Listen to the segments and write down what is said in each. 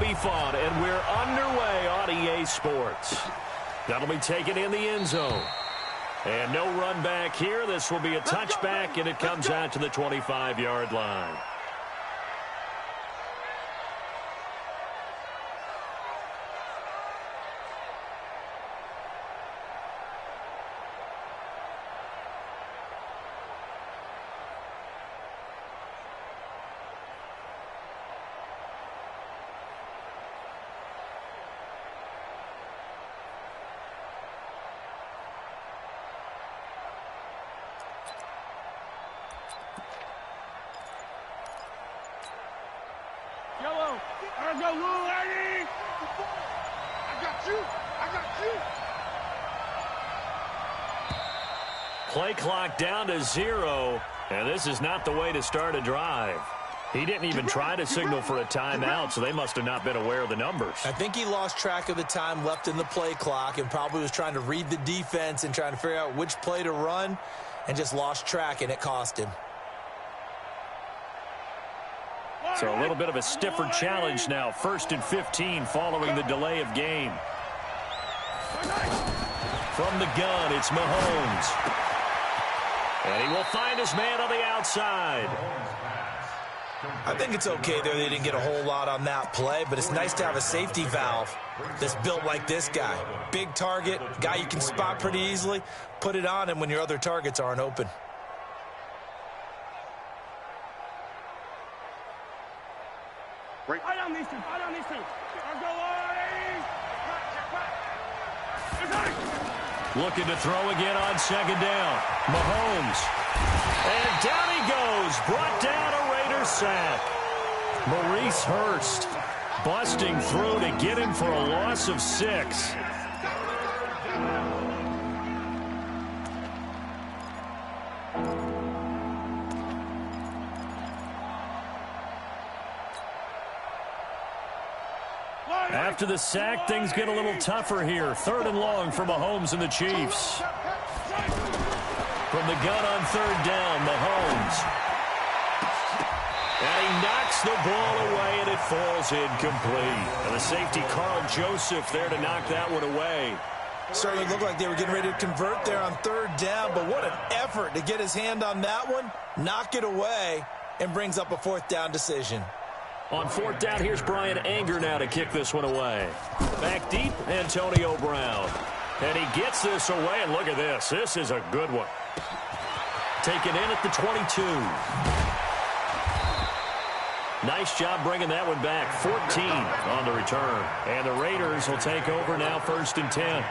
be fun, and we're underway on EA Sports. That'll be taken in the end zone. And no run back here. This will be a touchback, and it comes out to the 25-yard line. I got little lady. I got you. Play clock down to 0, and this is not the way to start a drive. He didn't even try to signal for a timeout, so they must have not been aware of the numbers. I think he lost track of the time left in the play clock and probably was trying to read the defense and trying to figure out which play to run and just lost track, and it cost him. So a little bit of a stiffer challenge now. 1st and 15 following the delay of game. From the gun, it's Mahomes. And he will find his man on the outside. I think it's okay there. They didn't get a whole lot on that play, but it's nice to have a safety valve that's built like this guy. Big target, guy you can spot pretty easily. Put it on him when your other targets aren't open. I don't need to. Looking to throw again on 2nd down. Mahomes. And down he goes. Brought down a Raiders sack. Maurice Hurst busting through to get him for a loss of 6. After the sack, things get a little tougher here. 3rd and long for Mahomes and the Chiefs. From the gun on 3rd down, Mahomes. And he knocks the ball away, and it falls incomplete. And the safety, Carl Joseph, there to knock that one away. Certainly looked like they were getting ready to convert there on 3rd down, but what an effort to get his hand on that one, knock it away, and brings up a 4th down decision. On 4th down, here's Brian Anger now to kick this one away. Back deep, Antonio Brown. And he gets this away, and look at this. This is a good one. Taken in at the 22. Nice job bringing that one back. 14 on the return. And the Raiders will take over now 1st and 10.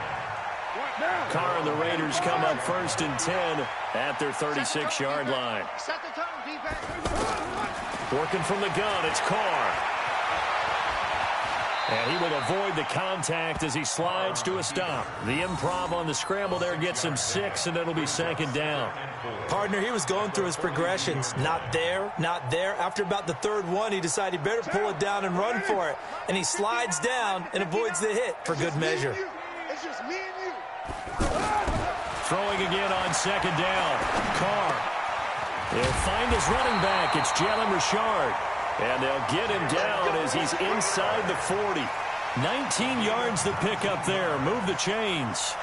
Carr and the Raiders come up 1st and 10 at their 36-yard line. Set the tone, defense. Working from the gun, it's Carr. And he will avoid the contact as he slides to a stop. The improv on the scramble there gets him 6, and it'll be 2nd down. Partner, he was going through his progressions. Not there, not there. After about the 3rd one, he decided he better pull it down and run for it. And he slides down and avoids the hit for good measure. It's just me and you. Throwing again on 2nd down. Carr. He'll find his running back. It's Jalen Richard. And they'll get him down as he's inside the 40. 19 yards the pickup there. Move the chains.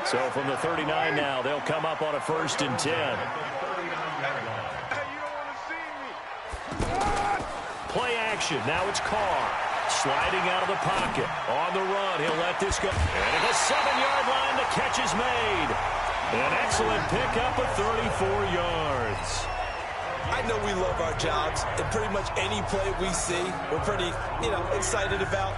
So from the 39 now, they'll come up on a 1st and 10. Play action. Now it's Carr. Sliding out of the pocket. On the run. He'll let this go. And at the 7-yard line, the catch is made. An excellent pickup of 34 yards. I know we love our jobs, and pretty much any play we see, we're pretty, excited about.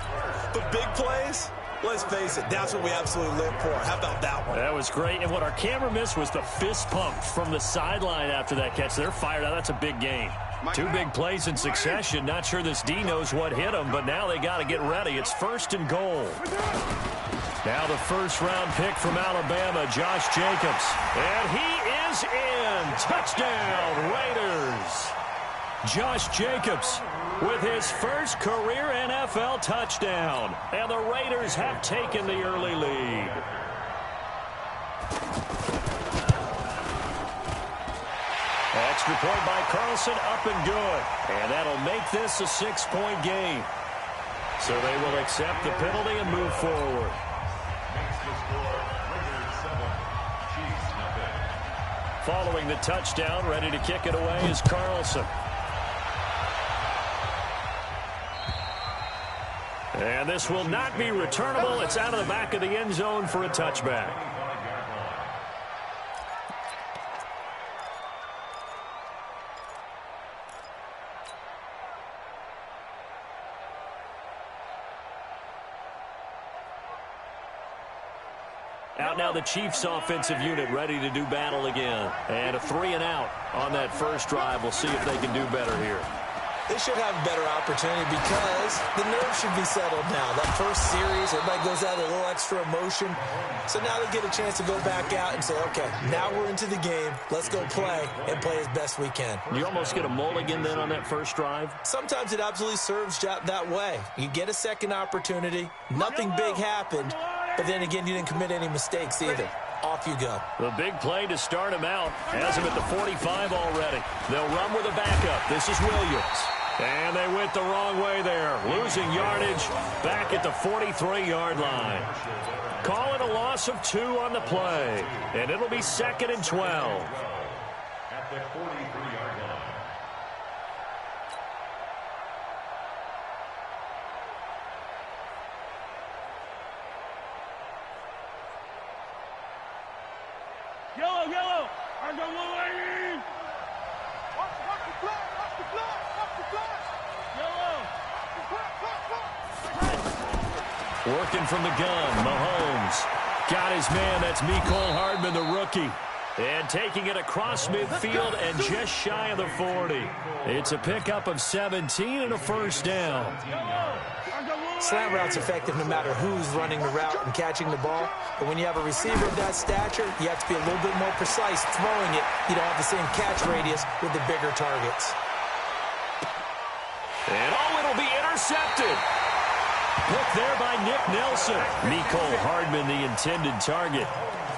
But big plays, let's face it, that's what we absolutely live for. How about that one? That was great. And what our camera missed was the fist pump from the sideline after that catch. They're fired out. That's a big game. 2 big plays in succession. Not sure this D knows what hit him, but now they got to get ready. It's 1st and goal. Now the 1st-round pick from Alabama, Josh Jacobs. And he is in. Touchdown, Raiders. Josh Jacobs with his first career NFL touchdown. And the Raiders have taken the early lead. Extra point by Carlson, up and good. And that'll make this a 6-point game. So they will accept the penalty and move forward. Following the touchdown, ready to kick it away is Carlson. And this will not be returnable. It's out of the back of the end zone for a touchback. Out now the Chiefs offensive unit ready to do battle again. And a 3-and-out on that first drive. We'll see if they can do better here. They should have a better opportunity because the nerves should be settled now. That first series, everybody goes out with a little extra emotion. So now they get a chance to go back out and say, okay, now we're into the game. Let's go play and play as best we can. You almost get a mulligan then on that first drive? Sometimes it absolutely serves that way. You get a second opportunity. Nothing big happened. But then again, you didn't commit any mistakes either. Off you go. The big play to start him out has him at the 45 already. They'll run with a backup. This is Williams. And they went the wrong way there. Losing yardage back at the 43-yard line. Calling a loss of 2 on the play. And it'll be 2nd and 12. At the 43-yard line. Yellow, yellow. I got one lady. Watch the flag, watch the flag, watch the flag. Yellow. Working from the gun, Mahomes. Got his man, that's Mecole Hardman, the rookie. And taking it across midfield and just shy of the 40. It's a pickup of 17 and a first down. Slant route's effective no matter who's running the route and catching the ball. But when you have a receiver of that stature, you have to be a little bit more precise throwing it. You don't have the same catch radius with the bigger targets. And it'll be intercepted. Picked there by Nick Nelson. Mecole Hardman, the intended target.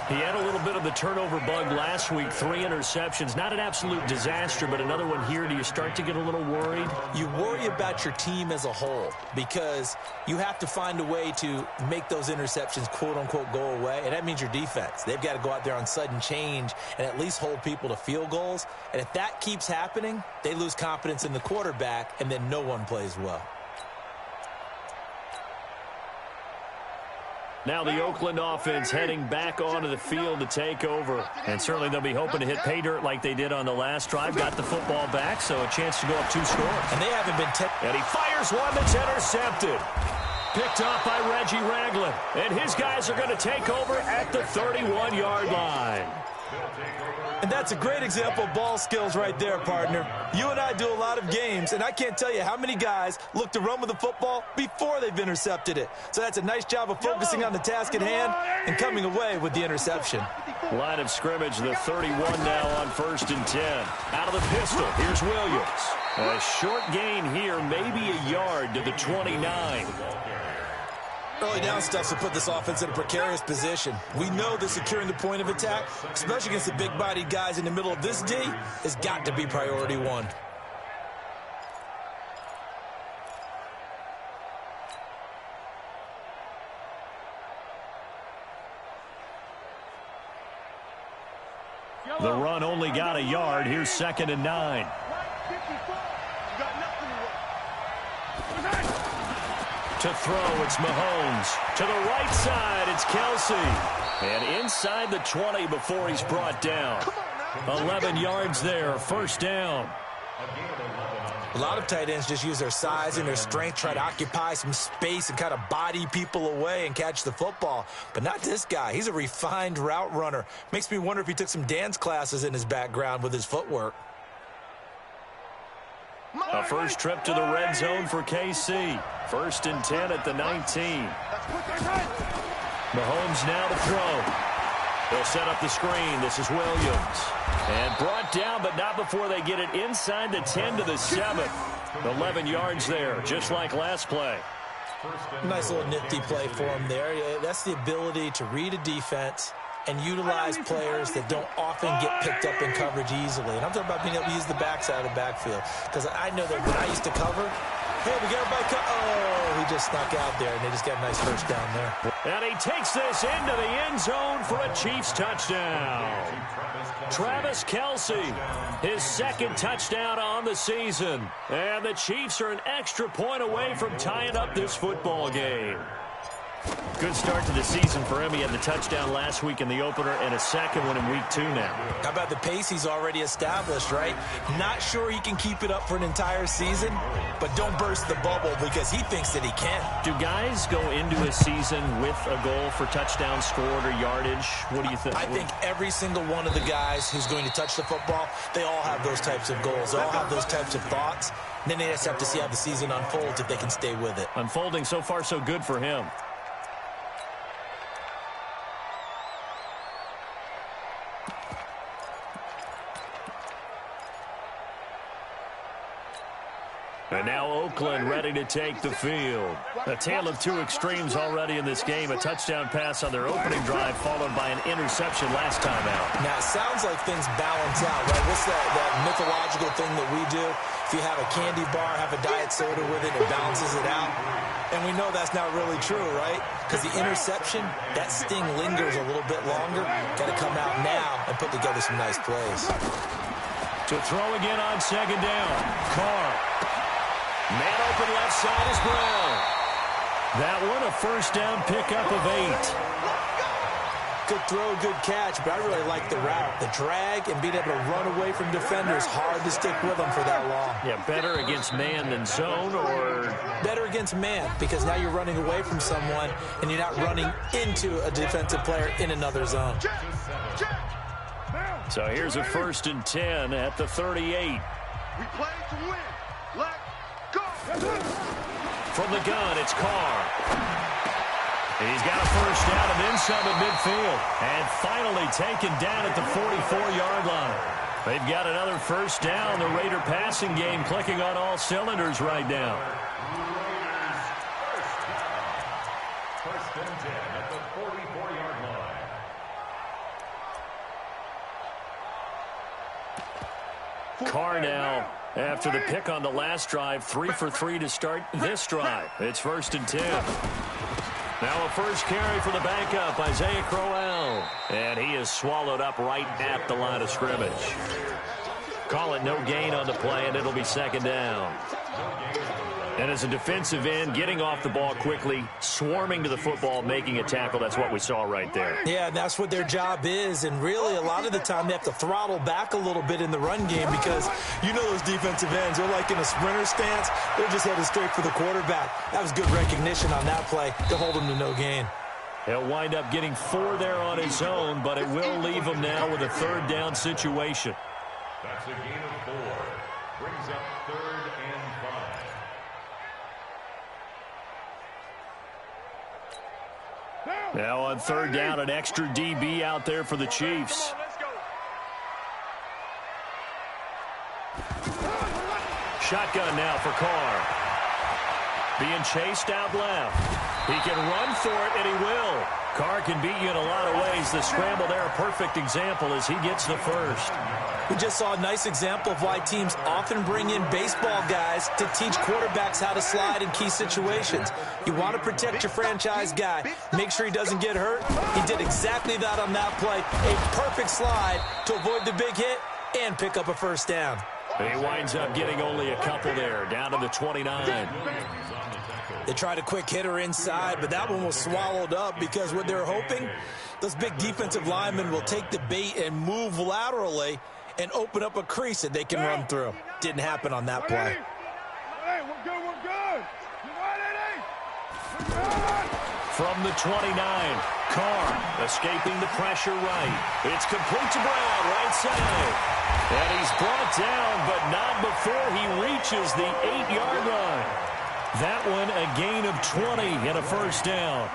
He had a little bit of the turnover bug last week. 3 interceptions. Not an absolute disaster, but another one here. Do you start to get a little worried? You worry about your team as a whole because you have to find a way to make those interceptions, quote-unquote, go away, and that means your defense. They've got to go out there on sudden change and at least hold people to field goals. And if that keeps happening, they lose confidence in the quarterback, and then no one plays well. Now the Oakland offense heading back onto the field to take over. And certainly they'll be hoping to hit pay dirt like they did on the last drive. Got the football back, so a chance to go up 2 scores. And they haven't been... And he fires one that's intercepted. Picked off by Reggie Ragland. And his guys are going to take over at the 31-yard line. And that's a great example of ball skills right there, partner. You and I do a lot of games, and I can't tell you how many guys look to run with the football before they've intercepted it. So that's a nice job of focusing on the task at hand and coming away with the interception. Line of scrimmage, the 31 now on 1st and 10. Out of the pistol, here's Williams. A short gain here, maybe a yard to the 29. Early down stuff to put this offense in a precarious position. We know that securing the point of attack, especially against the big-bodied guys in the middle of this D, has got to be priority 1. The run only got a yard. Here's 2nd and 9. To throw, it's Mahomes. To the right side, it's Kelsey. And inside the 20 before he's brought down. 11 yards there, first down. A lot of tight ends just use their size and their strength, try to occupy some space and kind of body people away and catch the football. But not this guy. He's a refined route runner. Makes me wonder if he took some dance classes in his background with his footwork. A first trip to the red zone for KC. 1st and 10 at the 19. Mahomes now to throw. They'll set up the screen. This is Williams. And brought down, but not before they get it inside the 10 to the 7. 11 yards there, just like last play. Nice little nifty play for him there. That's the ability to read a defense and utilize players that don't often get picked up in coverage easily. And I'm talking about being able to use the backside of the backfield. Because I know that when I used to cover, hey, we got everybody oh, he just snuck out there, and they just got a nice first down there. And he takes this into the end zone for a Chiefs touchdown. Travis Kelce, his second touchdown on the season. And the Chiefs are an extra point away from tying up this football game. Good start to the season for him. He had the touchdown last week in the opener and a second one in week 2 now. How about the pace he's already established, right? Not sure he can keep it up for an entire season, but don't burst the bubble because he thinks that he can. Do guys go into a season with a goal for touchdown scored or yardage? What do you think? I think every single one of the guys who's going to touch the football, they all have those types of goals. They all have those types of thoughts. And then they just have to see how the season unfolds if they can stay with it. Unfolding so far so good for him. And now Oakland ready to take the field. A tale of two extremes already in this game. A touchdown pass on their opening drive followed by an interception last time out. Now, it sounds like things balance out, right? What's that mythological thing that we do? If you have a candy bar, have a diet soda with it, it balances it out. And we know that's not really true, right? Because the interception, that sting lingers a little bit longer. Got to come out now and put together some nice plays. To throw again on second down. Carr. Man open left side is Brown. That one a first down pickup of 8. Good throw, good catch, but I really like the route. The drag and being able to run away from defenders, hard to stick with them for that long. Yeah, better against man than zone, or? Better against man, because now you're running away from someone and you're not running into a defensive player in another zone. So here's a 1st and 10 at the 38. We play to win. Let's go. From the gun, it's Carr. He's got a first down and then some at midfield. And finally taken down at the 44-yard line. They've got another first down. The Raider passing game clicking on all cylinders right now. First and 10 at the 44-yard line. Carr now, after the pick on the last drive, 3 for 3 to start this drive. It's 1st and 10. Now a first carry for the backup, Isaiah Crowell. And he is swallowed up right at the line of scrimmage. Call it no gain on the play, and it'll be second down. And as a defensive end, getting off the ball quickly, swarming to the football, making a tackle, that's what we saw right there. Yeah, that's what their job is. And really, a lot of the time, they have to throttle back a little bit in the run game because you know those defensive ends, they're like in a sprinter stance. They're just headed straight for the quarterback. That was good recognition on that play to hold him to no gain. He'll wind up getting 4 there on his own, but it will leave him now with a 3rd down situation. That's a gain of 4. Brings up 3rd and 5. Now on 3rd down, an extra DB out there for the Chiefs. Shotgun now for Carr. Being chased out left. He can run for it, and he will. Carr can beat you in a lot of ways. The scramble there, a perfect example as he gets the first. We just saw a nice example of why teams often bring in baseball guys to teach quarterbacks how to slide in key situations. You want to protect your franchise guy. Make sure he doesn't get hurt. He did exactly that on that play. A perfect slide to avoid the big hit and pick up a first down. He winds up getting only a couple there, down to the 29. They tried a quick hitter inside, but that one was swallowed up because what they're hoping, those big defensive linemen will take the bait and move laterally and open up a crease that they can run through. Didn't happen on that play. Hey, we're good, we're good. You ready? We're good. From the 29, Carr escaping the pressure right. It's complete to Brown, right side. And he's brought down, but not before he reaches the 8-yard line. That one a gain of 20 and a first down.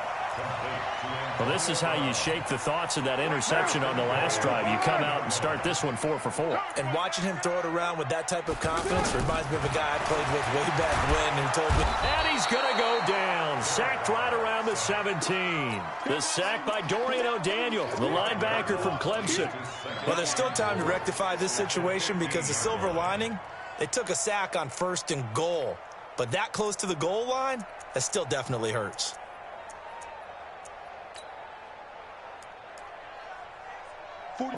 Well, this is how you shake the thoughts of that interception on the last drive. You come out and start this one 4 for 4. And watching him throw it around with that type of confidence reminds me of a guy I played with way back when who told me. And he's going to go down. Sacked right around from the 17. The sack by Dorian O'Daniel, the linebacker from Clemson. Well, there's still time to rectify this situation because the silver lining, they took a sack on 1st and goal. But that close to the goal line, that still definitely hurts.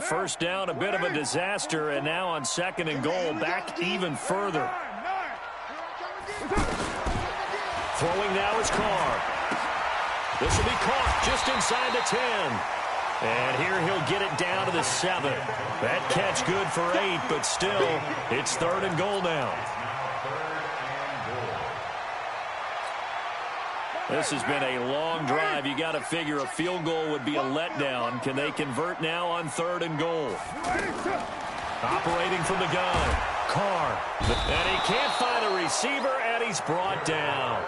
First down, a bit of a disaster, and now on 2nd and goal, back even further. Throwing now is Carr. This will be caught just inside the 10. And here he'll get it down to the 7. That catch good for 8, but still, it's 3rd and goal now. This has been a long drive. You got to figure a field goal would be a letdown. Can they convert now on 3rd and goal? Operating from the gun, Carr. And he can't find a receiver, and he's brought down.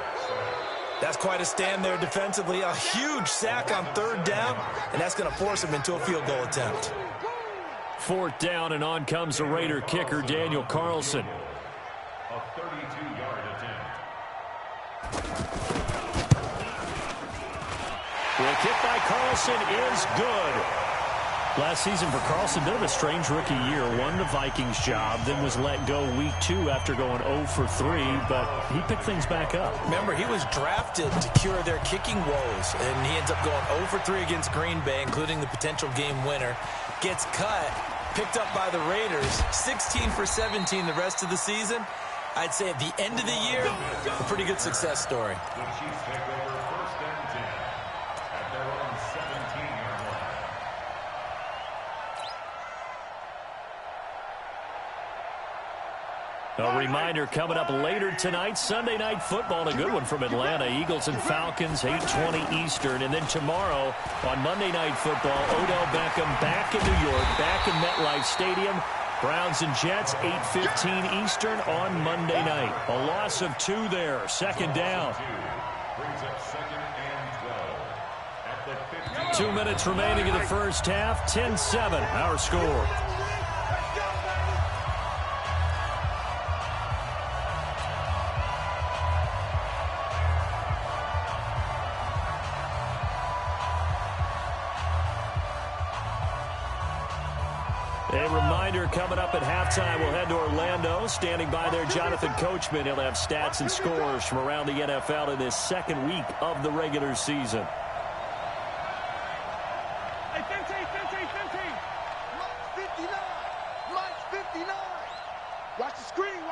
That's quite a stand there defensively. A huge sack on 3rd down, and that's going to force him into a field goal attempt. 4th down, and on comes the Raider kicker, Daniel Carlson. A 32-yard attempt. The kick by Carlson is good. Last season for Carlson, bit of a strange rookie year. Won the Vikings job, then was let go week 2 after going 0 for 3, but he picked things back up. Remember, he was drafted to cure their kicking woes, and he ends up going 0 for 3 against Green Bay, including the potential game winner. Gets cut, picked up by the Raiders, 16 for 17 the rest of the season. I'd say at the end of the year, a pretty good success story. The Chiefs take over 1st and 10 at their own 17-yard line. A reminder coming up later tonight, Sunday Night Football, a good one from Atlanta. Eagles and Falcons, 8:20 Eastern. And then tomorrow on Monday Night Football, Odell Beckham back in New York, back in MetLife Stadium. Browns and Jets, 8:15 Eastern on Monday night. A loss of 2 there, 2nd down. Brings up 2nd and 12 at the 2 minutes remaining in the first half, 10-7 our score. A reminder coming up at halftime, we'll head to Orlando. Standing by there, Jonathan Coachman. He'll have stats and scores from around the NFL in this 2nd week of the regular season. Hey, 15. Mike's 59. Watch the screen.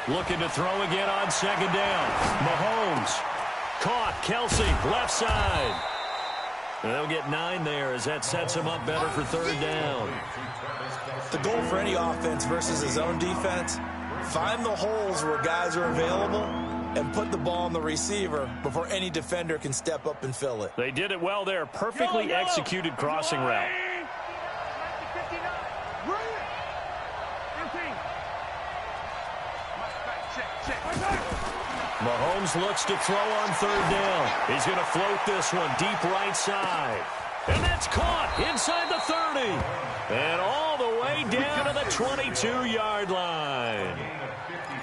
Looking to throw again on 2nd down. Mahomes. Caught. Kelsey, left side. They'll get 9 there as that sets him up better for 3rd down. The goal for any offense versus his own defense, find the holes where guys are available and put the ball on the receiver before any defender can step up and fill it. They did it well there. Perfectly executed crossing route. Mahomes looks to throw on 3rd down. He's going to float this one deep right side. And that's caught inside the 30. And all the way down to the 22-yard line.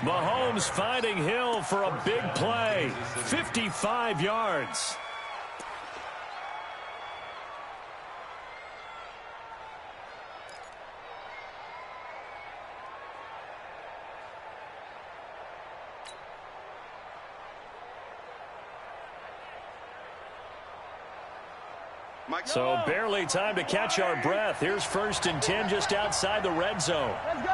Mahomes finding Hill for a big play. 55 yards. So barely time to catch our breath. Here's 1st and 10 just outside the red zone. Let's go!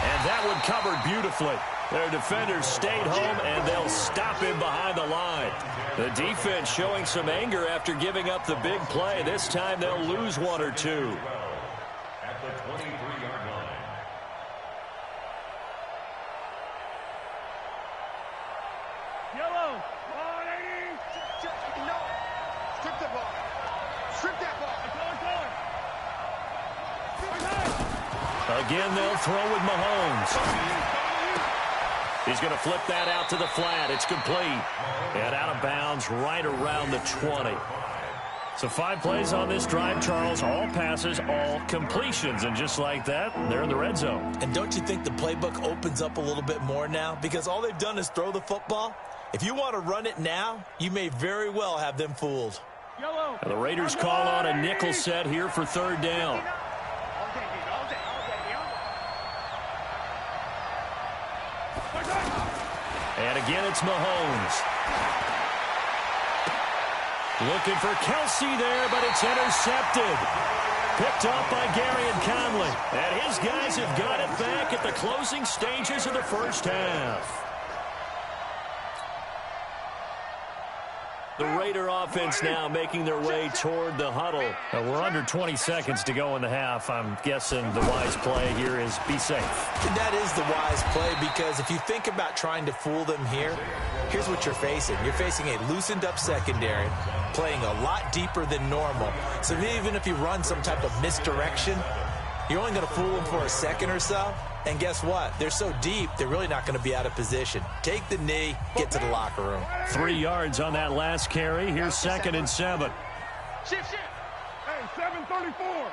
And that one covered beautifully. Their defenders stayed home, and they'll stop him behind the line. The defense showing some anger after giving up the big play. This time they'll lose 1 or 2. at the 23-yard line. Yellow. Strip that ball. Strip that ball. Again, they'll throw with Mahomes. He's going to flip that out to the flat. It's complete. And out of bounds right around the 20. So 5 plays on this drive, Charles. All passes, all completions. And just like that, they're in the red zone. And don't you think the playbook opens up a little bit more now? Because all they've done is throw the football. If you want to run it now, you may very well have them fooled. Now the Raiders call on a nickel set here for 3rd down. And again, it's Mahomes. Looking for Kelsey there, but it's intercepted. Picked up by Gary and Conley. And his guys have got it back at the closing stages of the first half. The Raider offense now making their way toward the huddle. We're under 20 seconds to go in the half. I'm guessing the wise play here is be safe. And that is the wise play, because if you think about trying to fool them here, here's what you're facing. You're facing a loosened up secondary, playing a lot deeper than normal. So even if you run some type of misdirection, you're only going to fool them for a second or so. And guess what? They're so deep, they're really not going to be out of position. Take the knee, get to the locker room. 3 yards on that last carry. Here's 2nd and 7. Shift. Hey, 7:34.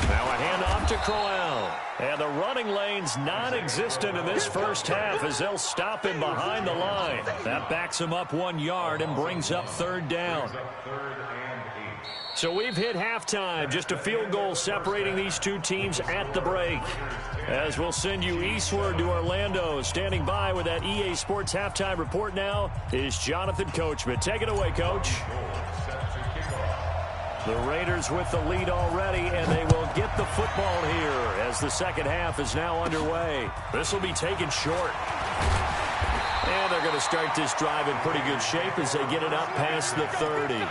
Now a handoff to Crowell. And the running lane's non-existent in this first half as they'll stop him behind the line. That backs him up 1 yard and brings up 3rd down. So we've hit halftime. Just a field goal separating these two teams at the break. As we'll send you eastward to Orlando. Standing by with that EA Sports halftime report now is Jonathan Coachman. Take it away, Coach. The Raiders with the lead already, and they will get the football here as the second half is now underway. This will be taken short. And they're going to start this drive in pretty good shape as they get it up past the 30.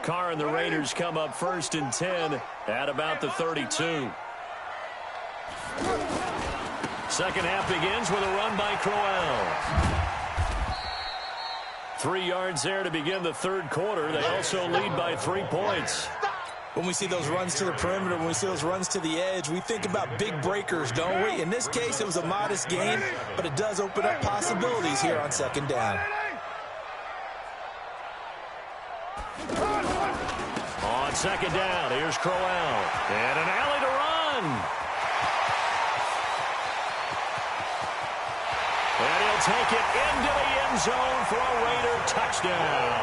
Carr and the Raiders come up 1st and 10 at about the 32. Second half begins with a run by Crowell. 3 yards there to begin the 3rd quarter. They also lead by 3 points. When we see those runs to the perimeter, when we see those runs to the edge, we think about big breakers, don't we? In this case, it was a modest gain, but it does open up possibilities here on 2nd down. On 2nd down, here's Crowell. And an alley to run. And he'll take it into the end zone for a Raider touchdown.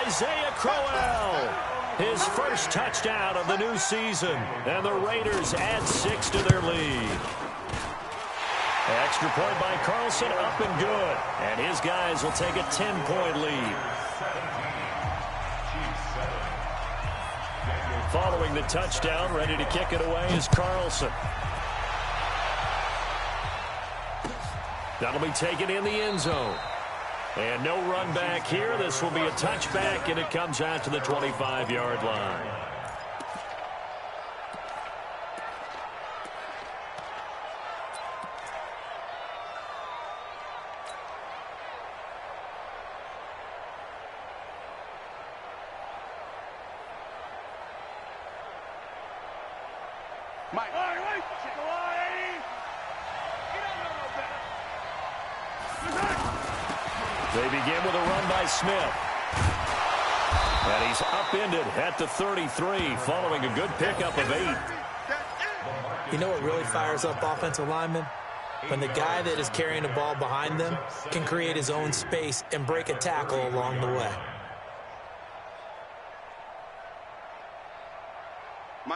Isaiah Crowell, his first touchdown of the new season. And the Raiders add 6 to their lead. Extra point by Carlson, up and good. And his guys will take a 10-point lead. Following the touchdown, ready to kick it away is Carlson. That'll be taken in the end zone. And no run back here. This will be a touchback, and it comes out to the 25-yard line. Mike. They begin with a run by Smith. And he's upended at the 33 following a good pickup of 8. You know what really fires up offensive linemen? When the guy that is carrying the ball behind them can create his own space and break a tackle along the way.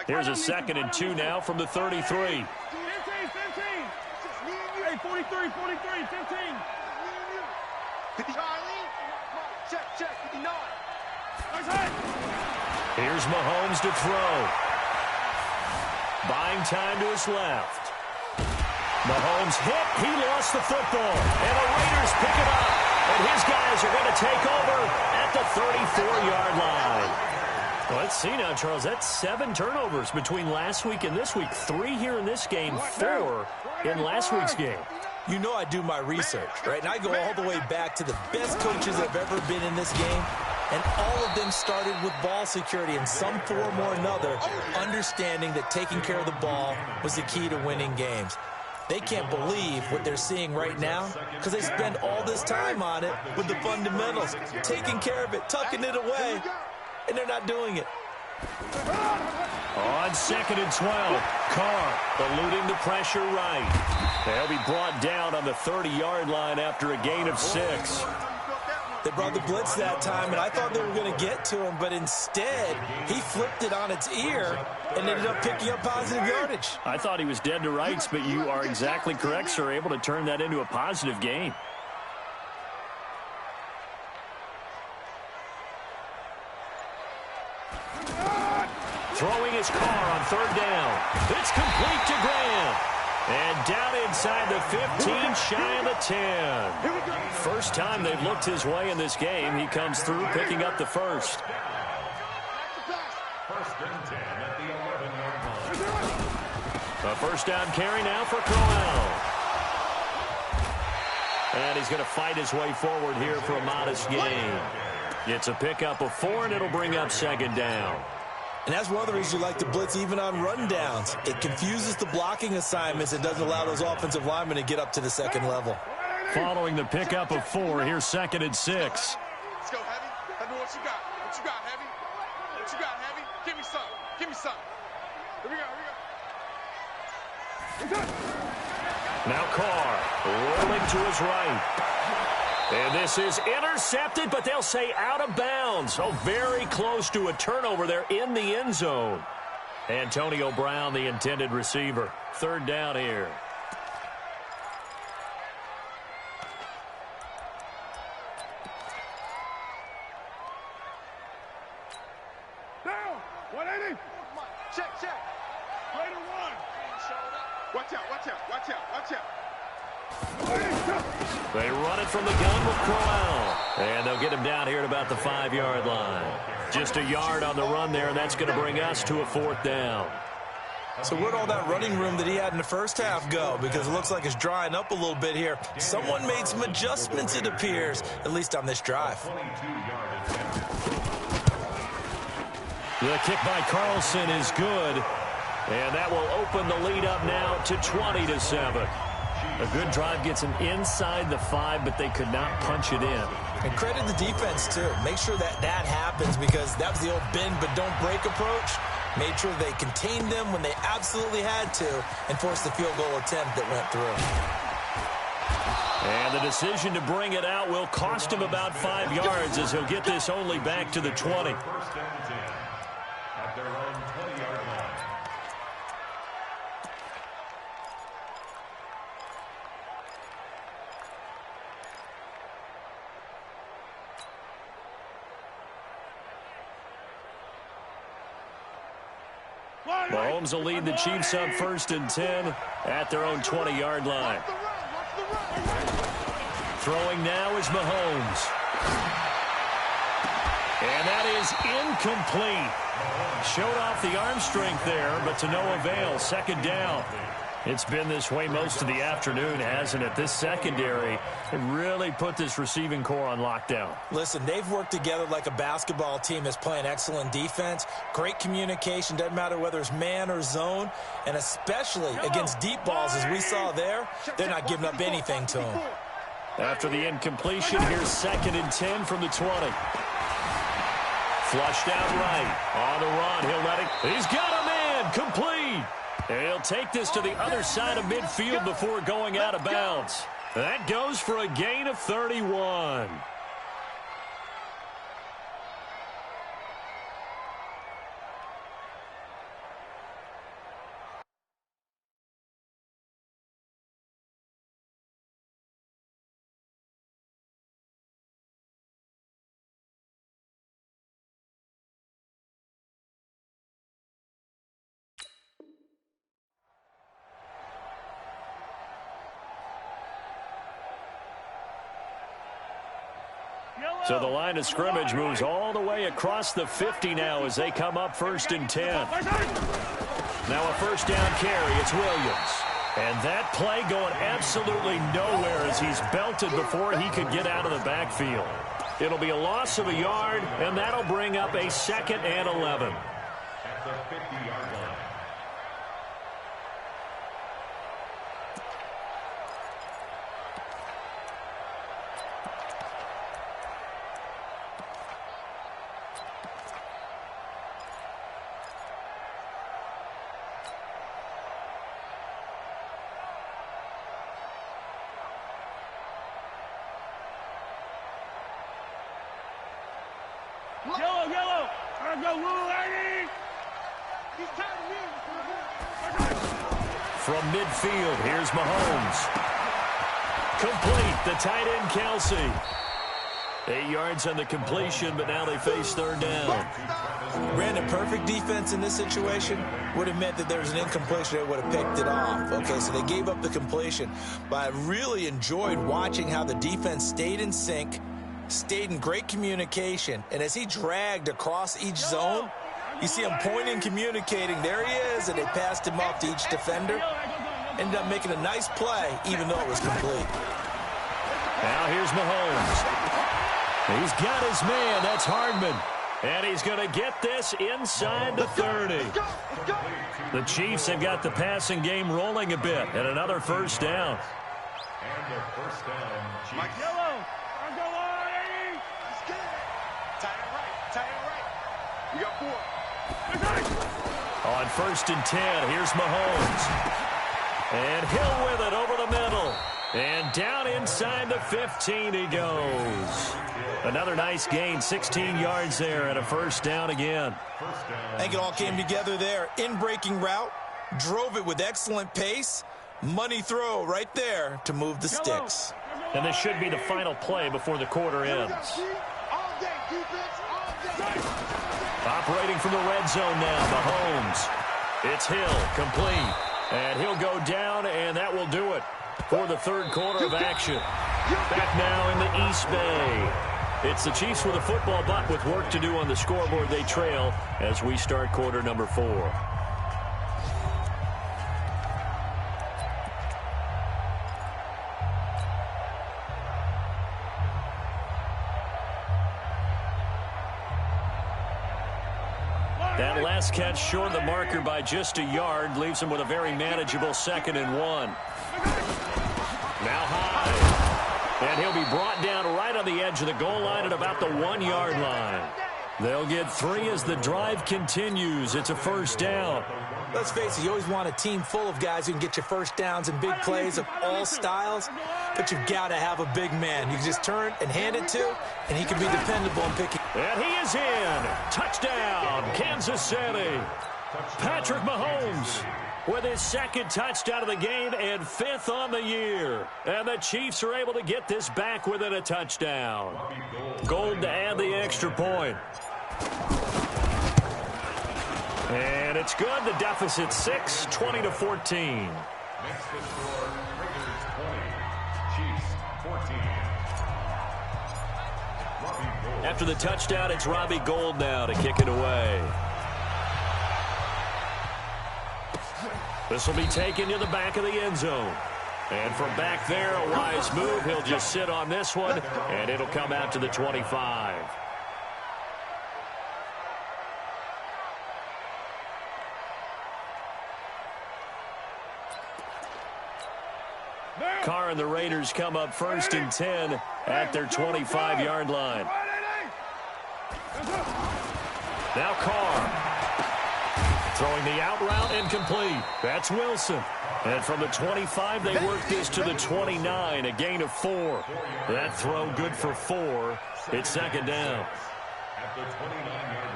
Here's a 2nd and 2 now from the 33. 15. Hey, 43, 15. Charlie, check, 59. Here's Mahomes to throw. Buying time to his left. Mahomes hit. He lost the football. And the Raiders pick it up. And his guys are going to take over at the 34-yard line. Let's see now, Charles. That's 7 turnovers between last week and this week. 3 here in this game, 4 in last week's game. You know I do my research, right? And I go all the way back to the best coaches that have ever been in this game. And all of them started with ball security in some form or another, understanding that taking care of the ball was the key to winning games. They can't believe what they're seeing right now because they spend all this time on it with the fundamentals, taking care of it, tucking it away, and they're not doing it. On 2nd and 12, Carr eluding the pressure right. They'll be brought down on the 30-yard line after a gain of 6. They brought the blitz that time, and I thought they were going to get to him, but instead, he flipped it on its ear and ended up picking up positive yardage. I thought he was dead to rights, but you are exactly correct, sir, able to turn that into a positive gain. Throwing his Carr on 3rd down. It's complete to Graham. And down inside the 15, shy of the 10. First time they've looked his way in this game. He comes through, picking up the first. First and 10 at the 11-yard line. A first down carry now for Crowell. And he's going to fight his way forward here for a modest gain. It's a pickup of 4, and it'll bring up 2nd down. And that's one of the reasons you like to blitz even on rundowns. It confuses the blocking assignments. It doesn't allow those offensive linemen to get up to the 2nd level. Following the pickup of 4, here's 2nd and 6. Let's go, Heavy. Tell me what you got. What you got, Heavy? What you got, Heavy? Give me some. Give me some. Here we go. Here we go. Now Carr rolling to his right. And this is intercepted, but they'll say out of bounds. Oh, very close to a turnover there in the end zone. Antonio Brown, the intended receiver. 3rd down here. Down. 180. Check. Right to 1. Watch out. They run it from the gun with Crowell. And they'll get him down here at about the 5-yard line. Just a yard on the run there, and that's going to bring us to a 4th down. So where'd all that running room that he had in the first half go? Because it looks like it's drying up a little bit here. Someone made some adjustments, it appears, at least on this drive. The kick by Carlson is good. And that will open the lead up now to 20-7. A good drive gets them inside the 5, but they could not punch it in. And credit the defense, too. Make sure that happens because that was the old bend but don't break approach. Made sure they contained them when they absolutely had to and forced the field goal attempt that went through. And the decision to bring it out will cost him about 5 yards as he'll get this only back to the 20. First and 10 at their own 20-yard line. Mahomes will lead the Chiefs up 1st and 10 at their own 20-yard line. Throwing now is Mahomes. And that is incomplete. Showed off the arm strength there, but to no avail. 2nd down. It's been this way most of the afternoon, hasn't it? This secondary really put this receiving core on lockdown. Listen, they've worked together like a basketball team that's playing excellent defense. Great communication, doesn't matter whether it's man or zone, and especially against deep balls as we saw there, they're not giving up anything to them. After the incompletion, here's 2nd and 10 from the 20. Flushed out right. On the run, he'll let it. He's got a man, complete. And he'll take this to the other side of midfield before going out of bounds. That goes for a gain of 31. So the line of scrimmage moves all the way across the 50 now as they come up 1st and 10. Now a first down carry. It's Williams. And that play going absolutely nowhere as he's belted before he could get out of the backfield. It'll be a loss of a yard, and that'll bring up a 2nd and 11. At the 50-yard line. Yellow. I go, Little Lady. He's tired of me. From midfield, here's Mahomes. Complete, the tight end, Kelsey. 8 yards on the completion, but now they face 3rd down. Brandon, perfect defense in this situation would have meant that there was an incompletion. They would have picked it off. Okay, so they gave up the completion. But I really enjoyed watching how the defense stayed in sync, stayed in great communication, and as he dragged across each zone, you see him pointing, communicating. There he is, and they passed him off to each defender. Ended up making a nice play, even though it was complete. Now here's Mahomes. He's got his man. That's Hardman. And he's going to get this inside the 30. The Chiefs have got the passing game rolling a bit, and another first down. And the first down, Chiefs. Yellow. I go, Lady. Let's get it. Tie it right. You got 4. On 1st and 10, here's Mahomes. And Hill with it over the middle. And down inside the 15 he goes. Another nice gain, 16 yards there, and a first down again. I think it all came together there. In-breaking route, drove it with excellent pace. Money throw right there to move the sticks. And this should be the final play before the quarter ends. Operating from the red zone now, Mahomes. It's Hill, complete. And he'll go down, and that will do it for the 3rd quarter of action. Back now in the East Bay. It's the Chiefs with a football, but with work to do on the scoreboard, they trail as we start quarter number 4. That last catch short of the marker by just a yard leaves him with a very manageable 2nd and 1. Now high. And he'll be brought down right on the edge of the goal line at about the 1-yard line. They'll get 3 as the drive continues. It's a first down. Let's face it, you always want a team full of guys who can get you first downs and big plays of all styles, but you've got to have a big man. You can just turn and hand it to, and he can be dependable in picking. And he is in. Touchdown, Kansas City. Patrick Mahomes with his 2nd touchdown of the game and 5th on the year. And the Chiefs are able to get this back within a touchdown. Gold to add the extra point. And it's good. The deficit 6, 20-14. Makes the score Raiders 20, Chiefs 14. After the touchdown, it's Robbie Gould now to kick it away. This will be taken to the back of the end zone. And from back there, a wise move. He'll just sit on this one, and it'll come out to the 25. Carr and the Raiders come up 1st and 10 at their 25-yard line. Now Carr. Throwing the out route incomplete. That's Wilson. And from the 25, they work this to the 29, a gain of 4. That throw good for 4. It's 2nd down. At the 29-yard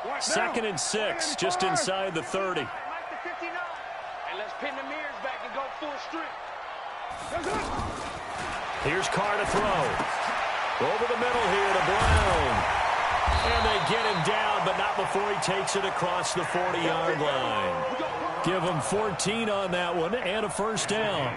line. 2nd and 6, just inside the 30. And let's pin the mirrors back and go full strength. Here's Carr to throw. Over the middle here to Brown. And they get him down, but not before he takes it across the 40-yard line. Give him 14 on that one and a first down.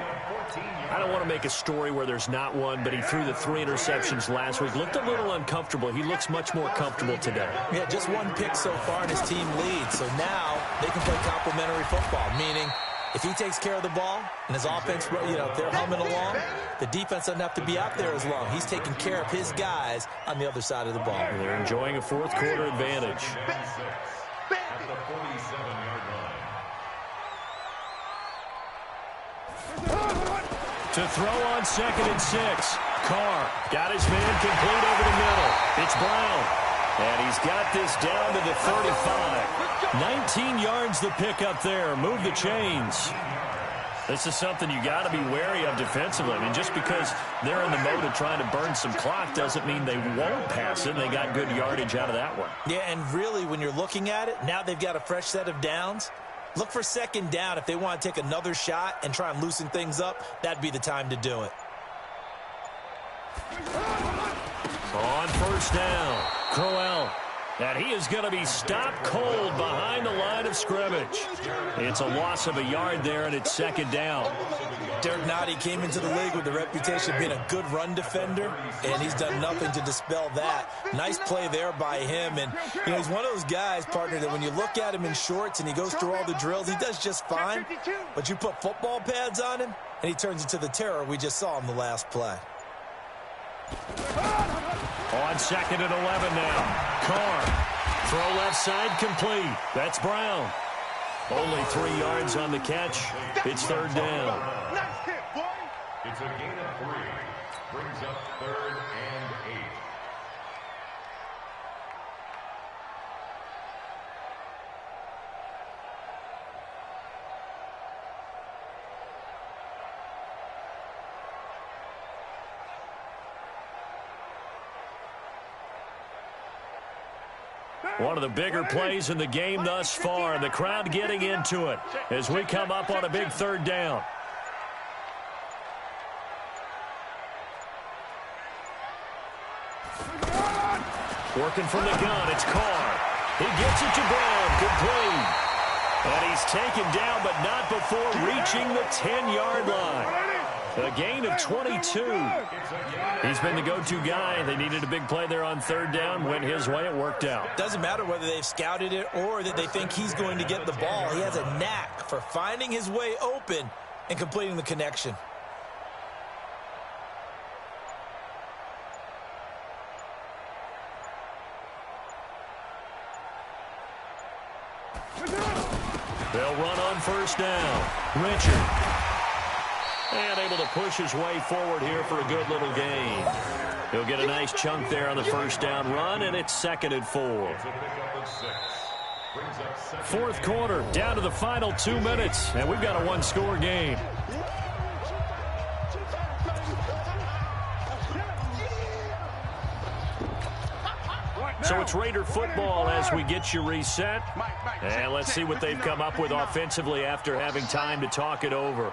I don't want to make a story where there's not one, but he threw the 3 interceptions last week. Looked a little uncomfortable. He looks much more comfortable today. Yeah, just 1 pick so far and his team leads. So now they can play complementary football, meaning if he takes care of the ball and his offense, if they're humming along, the defense doesn't have to be out there as long. He's taking care of his guys on the other side of the ball. And they're enjoying a fourth-quarter advantage. At the 47-yard line. To throw on 2nd and 6. Carr got his man complete over the middle. It's Brown. And he's got this down to the 35. 19 yards the pick up there. Move the chains. This is something you got to be wary of defensively. I mean, just because they're in the mode of trying to burn some clock doesn't mean they won't pass it. They got good yardage out of that one. Yeah, and really, when you're looking at it, now they've got a fresh set of downs. Look for 2nd down. If they want to take another shot and try and loosen things up, that'd be the time to do it. On 1st down, Crowell. And he is going to be stopped cold behind the line of scrimmage. It's a loss of a yard there, and it's 2nd down. Derek Nottie came into the league with the reputation of being a good run defender, and he's done nothing to dispel that. Nice play there by him, and he's one of those guys, partner, that when you look at him in shorts and he goes through all the drills, he does just fine, but you put football pads on him, and he turns into the terror we just saw in the last play. On 2nd and 11 now. Carr. Throw left side complete. That's Brown. Only 3 yards on the catch. It's 3rd down. It's a gain of 3. Brings up 3rd and 8. One of the bigger plays in the game thus far, and the crowd getting into it as we come up on a big 3rd down. Working from the gun, it's Carr. He gets it to Brown, complete. And he's taken down, but not before reaching the 10-yard line. A gain of 22. He's been the go-to guy. They needed a big play there on 3rd down. Went his way. It worked out. Doesn't matter whether they've scouted it or that they think he's going to get the ball. He has a knack for finding his way open and completing the connection. They'll run on 1st down. Richard. And able to push his way forward here for a good little gain. He'll get a nice chunk there on the 1st down run, and it's 2nd and 4. 4th quarter, down to the final 2 minutes, and we've got a 1-score game. So it's Raider football as we get you reset. And let's see what they've come up with offensively after having time to talk it over.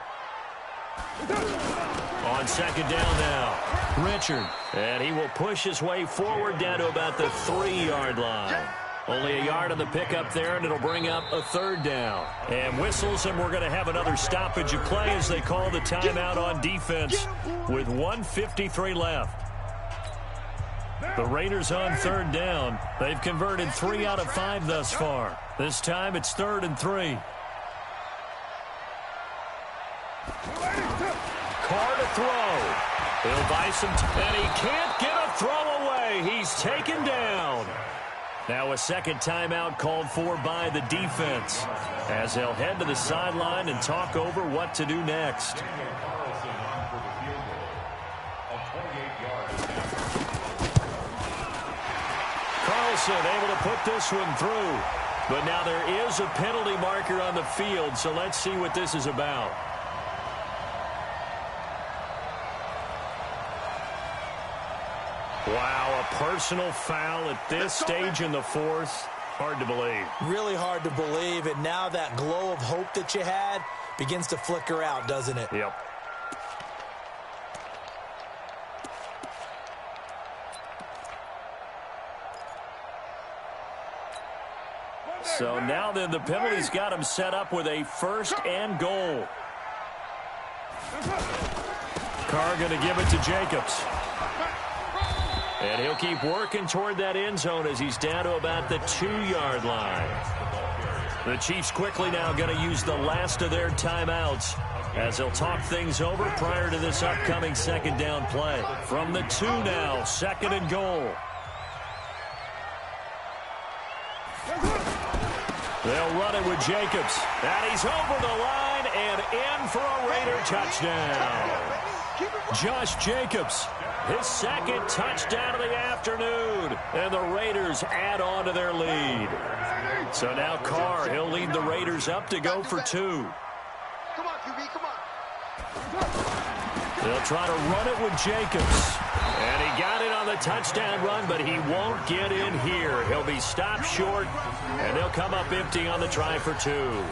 On 2nd down now, Richard. And he will push his way forward down to about the 3-yard line. Only a yard on the pickup there, and it'll bring up a 3rd down. And whistles, and we're going to have another stoppage of play as they call the timeout on defense with 1:53 left. The Raiders on 3rd down. They've converted 3 out of 5 thus far. This time it's 3rd and 3. Carr to throw. He'll buy some and he can't get a throw away. He's taken down. Now a 2nd timeout called for by the defense as they'll head to the sideline and talk over what to do next. Carlson able to put this one through. But now there is a penalty marker on the field, so let's see what this is about. Wow, a personal foul at this stage in the 4th. Hard to believe. Really hard to believe, and now that glow of hope that you had begins to flicker out, doesn't it? Yep. So now then the penalty's got him set up with a 1st and goal. Carr going to give it to Jacobs. And he'll keep working toward that end zone as he's down to about the 2-yard line. The Chiefs quickly now going to use the last of their timeouts as they'll talk things over prior to this upcoming 2nd down play. From the 2 now, 2nd and goal. They'll run it with Jacobs. And he's over the line and in for a Raider touchdown. Josh Jacobs, his 2nd touchdown of the afternoon. And the Raiders add on to their lead. So now Carr, he'll lead the Raiders up to go for 2. Come on, QB, come on. They'll try to run it with Jacobs. And he got it on the touchdown run, but he won't get in here. He'll be stopped short, and they'll come up empty on the try for 2.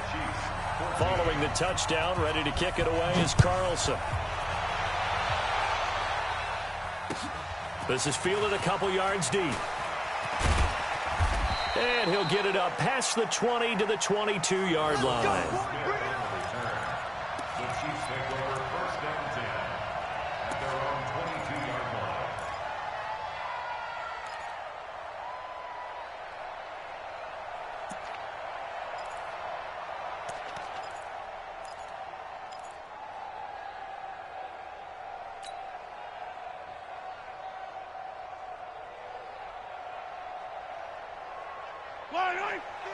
Following the touchdown, ready to kick it away is Carlson. This is fielded a couple yards deep. And he'll get it up past the 20 to the 22-yard line. The Chiefs take over 1st and 10 at their own 22-yard line.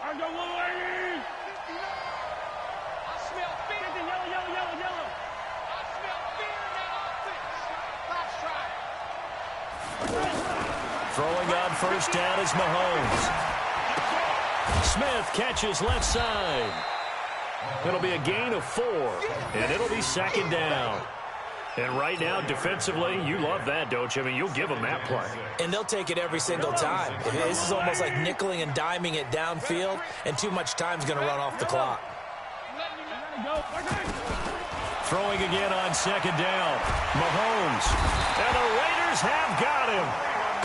I got one lady. I smell fear. Yellow. I smell fear in that offense. Last try. Throwing on 1st down is Mahomes. Smith catches left side. It'll be a gain of 4, and it'll be 2nd down. And right now, defensively, you love that, don't you? I mean, you'll give them that play. And they'll take it every single time. This is almost like nickeling and diming it downfield, and too much time's going to run off the clock. Throwing again on 2nd down. Mahomes. And the Raiders have got him.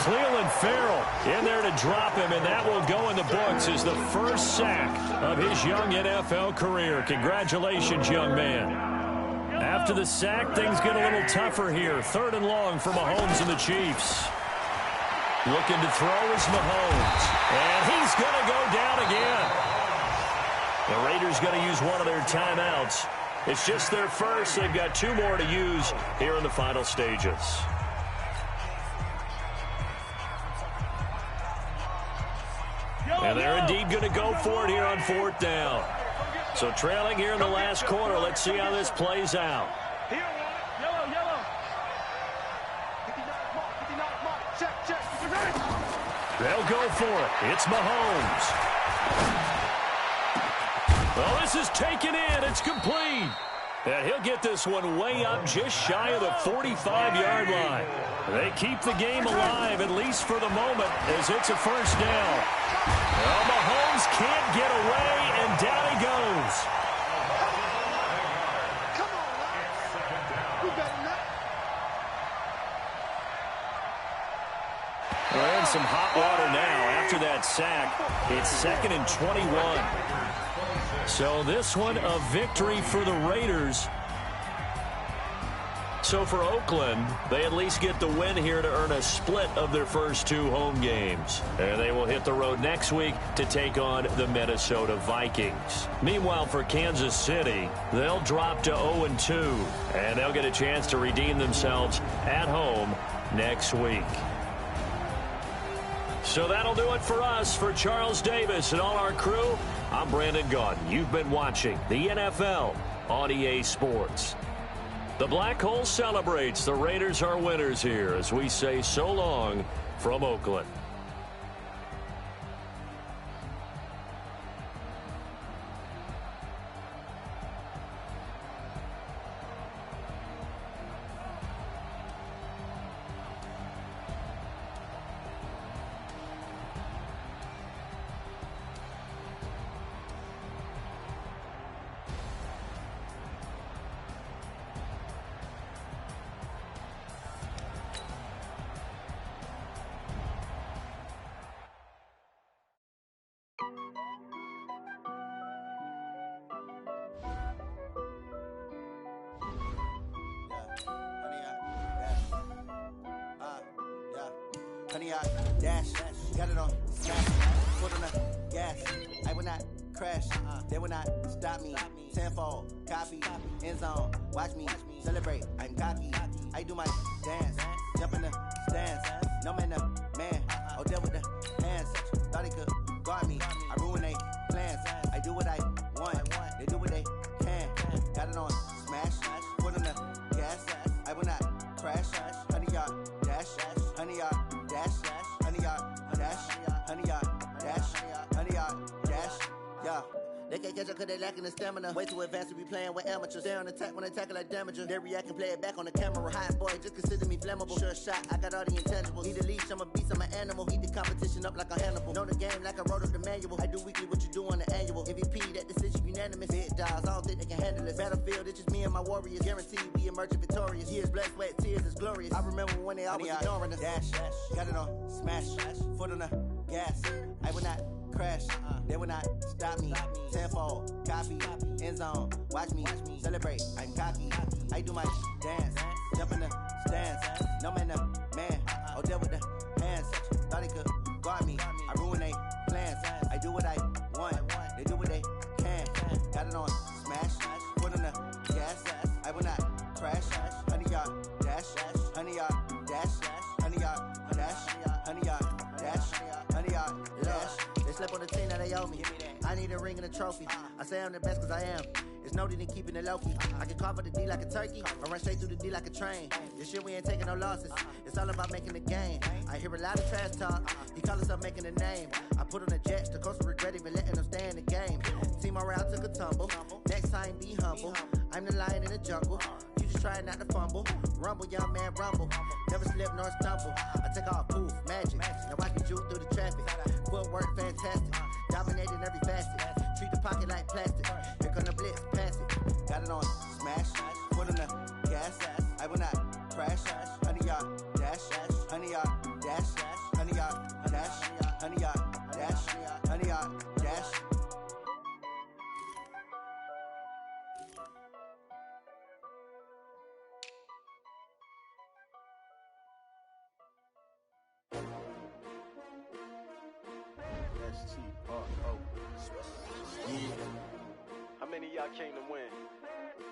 Cleveland Farrell in there to drop him, and that will go in the books as the 1st sack of his young NFL career. Congratulations, young man. After the sack, things get a little tougher here. 3rd and long for Mahomes and the Chiefs. Looking to throw is Mahomes. And he's going to go down again. The Raiders going to use one of their timeouts. It's just their first. They've got 2 more to use here in the final stages. And they're indeed going to go for it here on 4th down. So trailing here in the last quarter. Let's see how this plays out. Yellow. 59 mark. Check. They'll go for it. It's Mahomes. Well, this is taken in. It's complete. And he'll get this one way up just shy of the 45-yard line. They keep the game alive, at least for the moment, as it's a 1st down. Well, Mahomes can't get away, and down he goes. Come on, we better not. We're in some hot water now after that sack. It's 2nd and 21. So this one a victory for the Raiders. So for Oakland, they at least get the win here to earn a split of their first 2 home games. And they will hit the road next week to take on the Minnesota Vikings. Meanwhile, for Kansas City, they'll drop to 0-2, and they'll get a chance to redeem themselves at home next week. So that'll do it for us. For Charles Davis and all our crew, I'm Brandon Gaudin. You've been watching the NFL on EA Sports. The Black Hole celebrates. The Raiders are winners here as we say so long from Oakland. 100 yard dash. Got it on smash. Foot on the gas. I will not crash. They will not stop me. Tenfold, copy, end zone. Watch me celebrate. I'm cocky. I do my dance. Jump in the stands. No man, the man. Oh, deal with the hands. Thought he could guard me. I ruin they plans. I do what I want. They do what they can. Got it on smash. Foot on the gas. I will not crash. 100 yard dash. 100 yard dash. 100 yard dash. 100 yard dash. 100 yard dash. Yeah. They can't catch up cause they lacking the stamina. Way too advanced to be playing with amateurs. Stay on attack when they tackle like damager. They react and play it back on the camera. Hot boy, just consider me flammable. Sure shot, I got all the intangibles. Need a leash, I'm a beast, I'm an animal. Heat the competition up like a Hannibal. Know the game like I wrote up the manual. I do weekly what you do on the annual. MVP, that decision unanimous. Big dogs, I don't think they can handle it. Battlefield, it's just me and my warriors. Guaranteed we emerging victorious. Years, blood, sweat, tears, it's glorious. I remember when they always ignoring us. Dash, got it on smash. Foot on the gas. I will not crash. They will not stop me. Tenfold, copy, end zone. Watch me celebrate. I'm cocky. I do my dance. Jump in the stands. No man, the man. Oh, deal with the hands. Thought he could guard me. I ruin they plans. I do what I want. They do what they can. Got it on smash. Foot on the gas. I will not crash. 100 yard dash. 100 yard dash. 100 yard dash. 100 yard dash. 100 yard dash. They slept on the team that they owe me. I need a ring and a trophy. I say I'm the best cause I am. It's no need in keeping it low-key. I can carve up the D like a turkey or run straight through the D like a train. This shit we ain't taking no losses. It's all about making the game. I hear a lot of trash talk. He call himself making a name. I put on the Jets. The coach will regret even letting them stay in the game. Team morale took a tumble. Next time be humble. I'm the lion in the jungle. You just try not to fumble. Rumble, young man, rumble. Never slip nor stumble. I take off poof, magic. Now I can juke through the traffic. Footwork fantastic. Dominating every facet. Treat the pocket like plastic. Here come the blitz, pass it. Got it on smash. Foot on the gas. I will not crash. 100 yard dash. 100 yard dash. 100 yard dash. 100 yard dash. 100 yard dash. STRO. Yeah. How many of y'all came to win?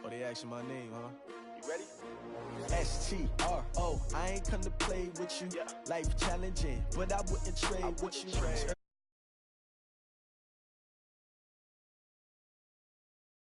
Oh, they asking my name, huh? You ready? STRO. I ain't come to play with you. Yeah. Life challenging, but I wouldn't trade with you.